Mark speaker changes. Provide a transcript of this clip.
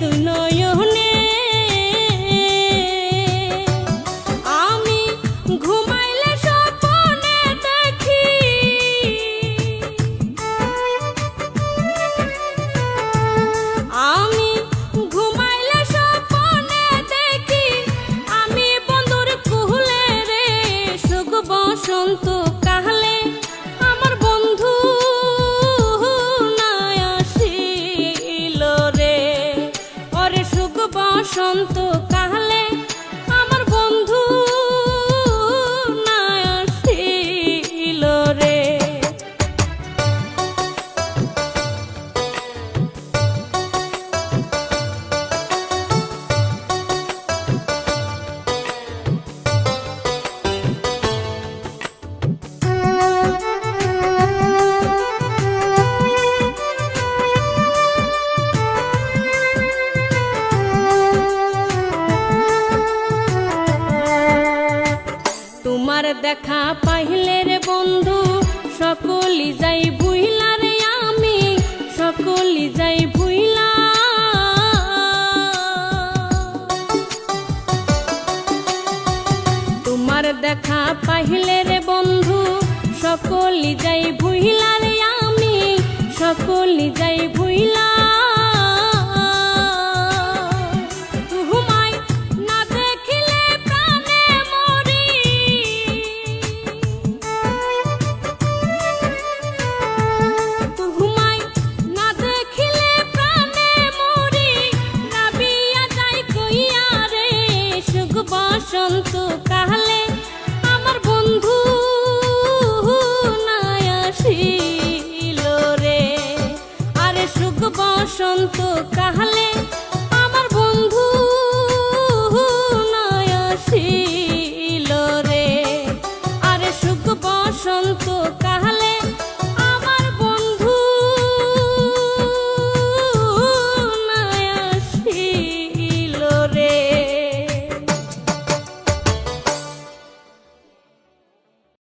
Speaker 1: দুই নয়নে আমি ঘুমাইলে স্বপ্নে দেখি আমি ঘুমাইলে স্বপ্নে দেখি আমি বন্ধুর কুলে রে সুখ বসন্ত কালে আমার বন্ধু নাই আসিল রে ওরে সুখ বসন্ত কালে আমার বন্ধু নাই আসিল রে। তোমার দেখা পাইলে রে বন্ধু সকলি যাই ভুইলা রে আমি সকলি যাই ভুইলা তোমার দেখা পাইলে রে বন্ধু সকলি যাই ভুইলা রে আমি সকলি যাই ভুইলা বসন্ত